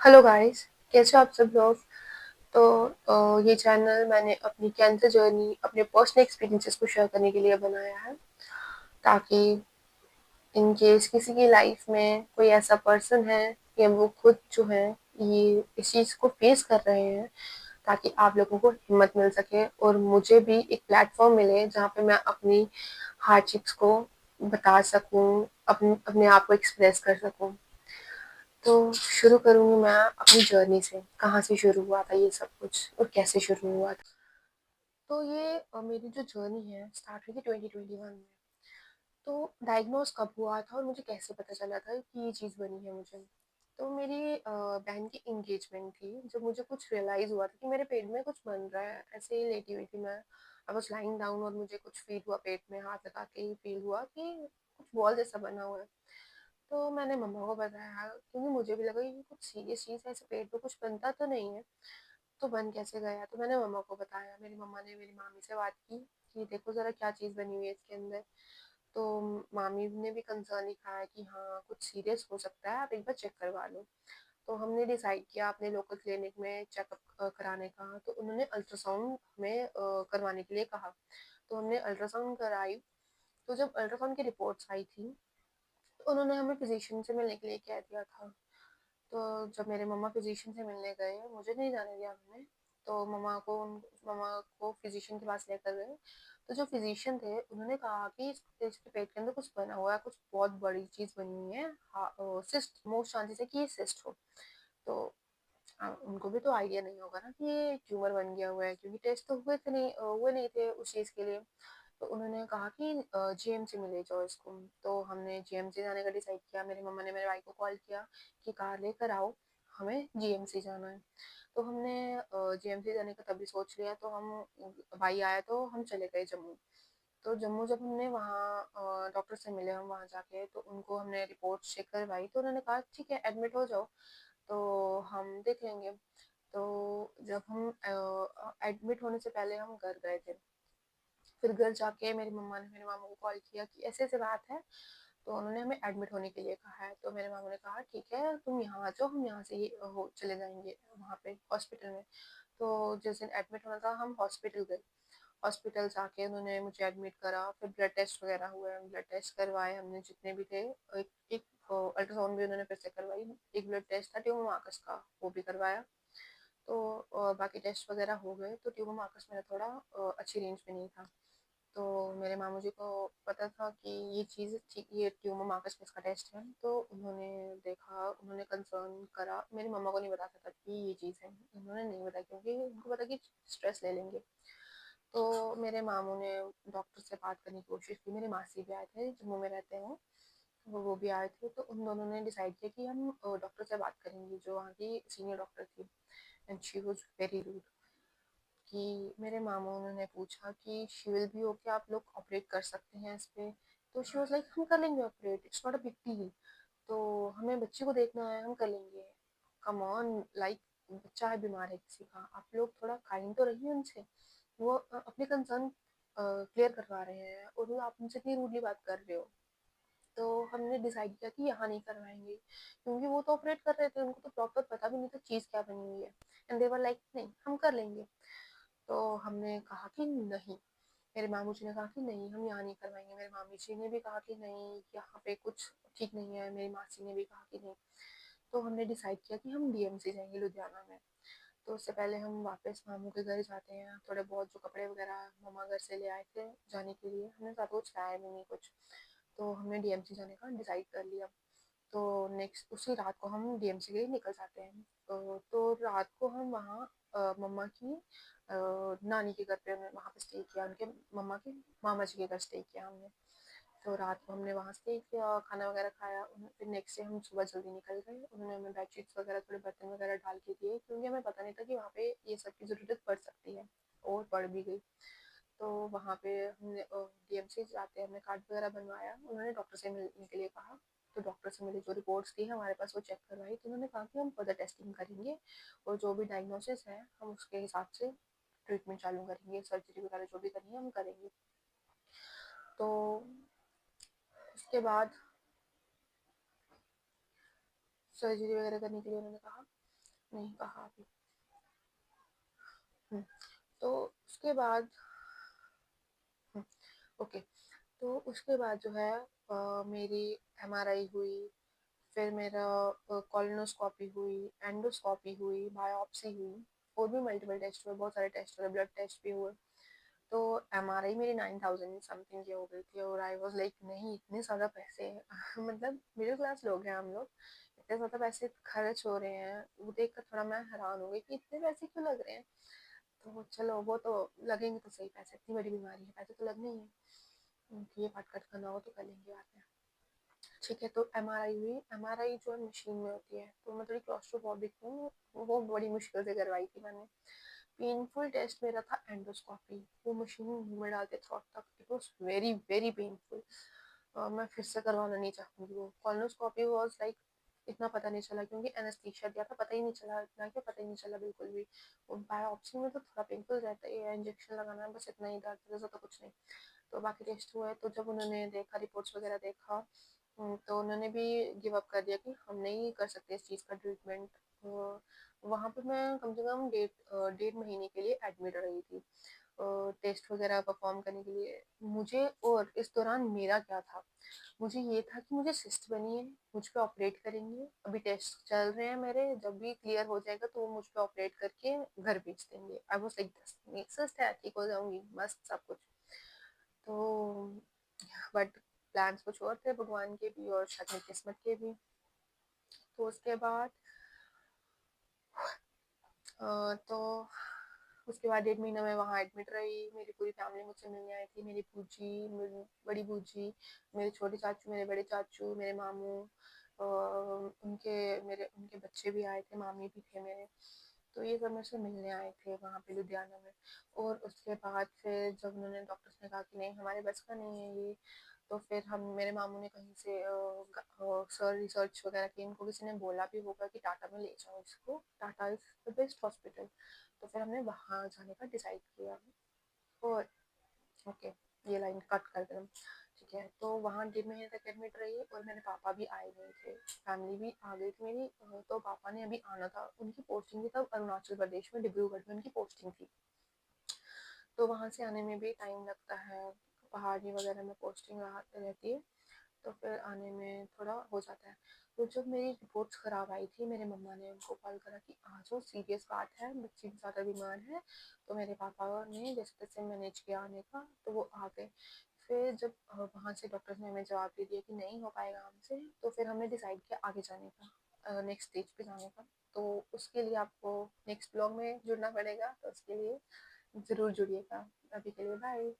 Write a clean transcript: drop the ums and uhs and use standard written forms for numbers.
Hello guys, कैसे हो आप सब लोग। तो ये चैनल मैंने अपनी कैंसर जर्नी, अपने पर्सनल एक्सपीरियंसेस को शेयर करने के लिए बनाया है, ताकि इन केस किसी की लाइफ में कोई ऐसा पर्सन है या वो खुद जो है ये इस चीज़ को फेस कर रहे हैं, ताकि आप लोगों को हिम्मत मिल सके और मुझे भी एक प्लेटफॉर्म मिले जहाँ पे मैं अपनी हार्डशिप्स को बता सकूं, अपने अपने आप को एक्सप्रेस कर सकूं। तो शुरू करूँगी मैं अपनी जर्नी से, कहाँ से शुरू हुआ था ये सब कुछ और कैसे शुरू हुआ था। तो ये मेरी जो जर्नी है स्टार्ट हुई थी 2021 में। तो डायग्नोज कब हुआ था और मुझे कैसे पता चला था कि ये चीज़ बनी है मुझे। तो मेरी बहन की इंगेजमेंट थी जब मुझे कुछ रियलाइज़ हुआ था कि मेरे पेट में कुछ बन रहा है। ऐसे ही लेटी हुई थी मैं, आई वाज लाइंग डाउन और मुझे कुछ फील हुआ, पेट में हाथ लगा के ही फील हुआ कि कुछ बॉल जैसा बना हुआ है। तो मैंने मम्मा को बताया, क्योंकि मुझे भी लगा ये कुछ सीरियस चीज़ है, ऐसे पेट में कुछ बनता तो नहीं है, तो बन कैसे गया। तो मैंने मम्मा को बताया, मेरी मम्मा ने मेरी मामी से बात की कि देखो ज़रा क्या चीज़ बनी हुई है इसके अंदर। तो मामी ने भी कंसर्न दिखाया कि हाँ कुछ सीरियस हो सकता है, आप एक बार चेक करवा लो। तो हमने डिसाइड किया अपने लोकल क्लिनिक में चेकअप कराने का। तो उन्होंने अल्ट्रासाउंड हमें करवाने के लिए कहा। तो हमने अल्ट्रासाउंड कराई। तो जब अल्ट्रासाउंड की रिपोर्ट्स आई थी तो उन्होंने हमें फिजिशियन से मिलने के लिए कह दिया था। तो जब मेरे मम्मा फिजिशियन से मिलने गए, मुझे नहीं जाने दिया उन्होंने। तो मम्मा को फिजिशियन के पास लेकर गए। तो जो फिजिशियन थे उन्होंने कहा कि इसके पेट के अंदर कुछ बना हुआ है, कुछ बहुत बड़ी चीज़ बनी हुई है, सिस्ट, मोस्ट चांसेस है कि ये सिस्ट हो। तो उनको भी तो आइडिया नहीं होगा ना कि ये ट्यूमर बन गया हुआ है, क्योंकि टेस्ट तो हुए नहीं थे उस चीज़ के लिए। तो उन्होंने कहा कि जीएमसी में ले जाओ इसको। तो हमने जीएमसी जाने का डिसाइड किया। मेरी मम्मा ने मेरे भाई को कॉल किया कि कार लेकर आओ, हमें जीएमसी जाना है। तो हमने जीएमसी जाने का तभी सोच लिया। तो हम, भाई आया तो हम चले गए जम्मू। तो जम्मू जब हमने वहाँ डॉक्टर से मिले, हम वहाँ जाके तो उनको हमने रिपोर्ट चेक करवाई। तो उन्होंने कहा ठीक है एडमिट हो जाओ, तो हम देख लेंगे। तो जब हम एडमिट होने से पहले हम घर गए थे। फिर घर जाके मेरी मम्मा ने मेरे मामू को कॉल किया कि ऐसे ऐसे बात है। तो उन्होंने हमें एडमिट होने के लिए कहा है। तो मेरे मामू ने कहा ठीक है तुम यहाँ आ जाओ, हम यहाँ से ही हो चले जाएंगे वहाँ पे हॉस्पिटल में। तो जिस दिन एडमिट होना था हम हॉस्पिटल गए। हॉस्पिटल जाके उन्होंने मुझे एडमिट करा। फिर ब्लड टेस्ट वगैरह हुए, ब्लड टेस्ट करवाए हमने जितने भी थे। एक अल्ट्रासाउंड भी उन्होंने फिर से करवाई। एक ब्लड टेस्ट था ट्यूमर मार्कस का, वो भी करवाया। तो बाकी टेस्ट वगैरह हो गए। तो ट्यूमर मार्कस मेरा थोड़ा अच्छी रेंज में नहीं था। तो मेरे मामू जी को पता था कि ये चीज़ ठीक, ये ट्यूमर मार्कस में इसका टेस्ट है। तो उन्होंने देखा, उन्होंने कंसर्न करा। मेरी मम्मा को नहीं बताया था कि ये चीज़ है, उन्होंने नहीं बताया क्योंकि उनको पता कि स्ट्रेस ले लेंगे। तो मेरे मामू ने डॉक्टर से बात करने की कोशिश की। मेरे मासी भी आए थे, जम्मू में रहते हैं वो भी आए थे। तो उन दोनों ने डिसाइड किया कि हम डॉक्टर से बात करेंगे, जो वहाँ की सीनियर डॉक्टर थी। And she was very rude. कि मेरे मामू ने पूछा कि शी विल बी ओके, आप लोग ऑपरेट कर सकते हैं इस पे। तो शी वाज लाइक हम कर लेंगे operate, it's not a big deal. तो हमें बच्चे को देखना है, हम कर लेंगे। कम ऑन, लाइक बच्चा है, बीमार है किसी का, आप लोग थोड़ा काइंड तो रहिए उनसे। वो अपने कंसर्न क्लियर करवा रहे हैं और वो आप उनसे इतनी रूडली बात कर रहे हो। तो हमने डिसाइड किया कि यहाँ नहीं करवाएंगे, क्योंकि वो तो ऑपरेट कर रहे थे, उनको तो प्रॉपर पता भी नहीं था चीज़ क्या बनी हुई है। एंड दे वर लाइक नहीं हम कर लेंगे। तो हमने कहा कि नहीं, मेरे मामू जी ने कहा कि नहीं हम यहाँ नहीं करवाएंगे। मेरे मामी जी ने भी कहा कि नहीं यहाँ पे कुछ ठीक नहीं है। मेरी मासी ने भी कहा कि नहीं। तो हमने डिसाइड किया कि हम डीएमसी जाएंगे लुधियाना में। तो उससे पहले हम वापस मामू के घर जाते हैं। थोड़े बहुत जो कपड़े वगैरह मम्मा घर से ले आए थे जाने के लिए, हमने साथ कुछ लाया भी नहीं कुछ। तो हमने डीएमसी जाने का डिसाइड कर लिया। तो नेक्स्ट उसी रात को हम डीएमसी के लिए निकल जाते हैं। तो रात को हम वहाँ मम्मा की नानी के घर पे हमने वहाँ पे स्टे किया, उनके मम्मा के मामा जी के घर स्टे किया हमने। तो रात को हमने वहाँ स्टे किया, खाना वगैरह खाया। फिर नेक्स्ट डे हम सुबह जल्दी निकल गए। उन्होंने हमें बेडशीट्स वगैरह, थोड़े बर्तन वगैरह डाल के दिए, क्योंकि हमें पता नहीं था कि वहाँ पे ये सब की ज़रूरत पड़ सकती है, और पड़ भी गई। तो वहाँ पे हमने डीएमसी जाते हमने कार्ड वगैरह बनवाया। उन्होंने डॉक्टर से मिलने के लिए कहा। तो डॉक्टर से मिले, जो रिपोर्ट्स थी हमारे पास वो चेक करवाई। तो उन्होंने कहा कि हम फर्दर टेस्टिंग करेंगे और जो भी डायग्नोसिस है हम उसके हिसाब से ट्रीटमेंट चालू करेंगे, सर्जरी वगैरह जो भी करनी है हम करेंगे। तो उसके बाद सर्जरी वगैरह करने के लिए उन्होंने कहा। नहीं कहा अभी। हुँ, तो उसके बाद ओके, तो उसके बाद जो है मेरी एमआरआई हुई, फिर मेरा कोलोनोस्कोपी हुई, एंडोस्कोपी हुई, बायोप्सी हुई, और भी मल्टीपल टेस्ट हुए, बहुत सारे टेस्ट हुए, ब्लड टेस्ट भी हुए। तो एमआरआई मेरी 9000 समथिंग की हो गई थी, और आई वाज लाइक नहीं, इतने ज़्यादा पैसे मतलब मिडिल क्लास लोग हैं हम लोग, इतने ज़्यादा पैसे खर्च हो रहे हैं, वो देख कर थोड़ा मैं हैरान हो गई कि इतने पैसे क्यों लग रहे हैं। तो चलो वो तो लगेंगे तो सही पैसे, इतनी बड़ी बीमारी है, पैसे तो लगने ही है। ये पार्ट कट करना हो तो कर लेंगे बाद में। ठीक है, तो एमआरआई हुई। एमआरआई जो है मशीन में होती है, तो मैं थोड़ी क्लॉस्ट्रोफोबिक हूँ, वो बड़ी मुश्किल से करवाई थी मैंने। पेनफुल टेस्ट मेरा था एंडोस्कोपी, वो मशीन मुंह में डालते थ्रोट तक, it was very very painful. मैं फिर से करवाना नहीं चाहूँगी। वो कॉलोनोस्कोपी वॉज लाइक इतना पता नहीं चला, क्योंकि एनेस्थीसिया दिया था, पता ही नहीं चला, इतना क्या पता ही नहीं चला बिल्कुल भी। वो बायोप्सी में तो थोड़ा पेनफुल रहता है, इंजेक्शन लगाना है बस, इतना ही दर्द, जैसा तो कुछ नहीं। तो बाकी टेस्ट हुए, तो जब उन्होंने देखा, रिपोर्ट्स वगैरह देखा, तो उन्होंने भी गिव अप कर दिया कि हम नहीं कर सकते इस चीज़ का ट्रीटमेंट। वहाँ पे मैं कम से कम 1.5 महीने के लिए एडमिट रही थी, टेस्ट वगैरह परफॉर्म करने के लिए मुझे। और इस दौरान मेरा क्या था, मुझे ये था कि मुझे सिस्ट बनी है, मुझ पे ऑपरेट करेंगे, अभी टेस्ट चल रहे हैं मेरे, जब भी क्लियर हो जाएगा तो वो मुझ पे ऑपरेट करके घर भेज देंगे। I was like this, cyst है, ठीक हो जाऊंगी, मस्त सब कुछ। तो बट प्लान्स कुछ और थे भगवान के भी और शायद मेरी किस्मत के भी। तो उसके बाद तो उसके बाद 1.5 महीना मैं वहाँ एडमिट रही, मेरी पूरी फैमिली मुझसे मिलने आई थी, मेरी बूजी, मेरी बड़ी बूजी, मेरे छोटे चाचू, मेरे बड़े चाचू, मेरे मामू, उनके बच्चे भी आए थे, मामी भी थे मेरे। तो ये सब मेरे से मिलने आए थे वहाँ पे लुधियाना में। और उसके बाद फिर जब उन्होंने, डॉक्टर्स ने कहा कि नहीं हमारे बस का नहीं है ये, तो फिर हम, मेरे मामू ने कहीं से सर रिसर्च वगैरह की, इनको किसी ने बोला भी होगा कि टाटा में ले जाओ इसको, Tata is the best hospital. तो फिर हमने वहाँ जाने का डिसाइड किया। और ओके, ये लाइन कट कर देना। ठीक है, तो वहाँ 1.5 महीने तक एडमिट रही, और मेरे पापा भी आए हुए थे, फैमिली भी आ गई थी मेरी। तो पापा ने अभी आना था, उनकी पोस्टिंग थी तब अरुणाचल प्रदेश में, डिब्रूगढ़ में उनकी पोस्टिंग थी। तो वहाँ से आने में भी टाइम लगता है, पहाड़ी वगैरह में पोस्टिंग रहती है, तो फिर आने में थोड़ा हो जाता है। तो जब मेरी रिपोर्ट्स खराब आई थी, मेरे मम्मा ने उनको कॉल करा कि आ जाओ, सीरियस बात है, बच्ची ज़्यादा बीमार है। तो मेरे पापा ने जैसे तैसे मैनेज किया आने का, तो वो आ गए। फिर जब वहाँ से डॉक्टर्स ने हमें जवाब दे दिया कि नहीं हो पाएगा हमसे, तो फिर हमने डिसाइड किया आगे जाने का, नेक्स्ट स्टेज पे जाने का। तो उसके लिए आपको नेक्स्ट ब्लॉग में जुड़ना पड़ेगा, तो उसके लिए ज़रूर जुड़िएगा। अभी के लिए बाय।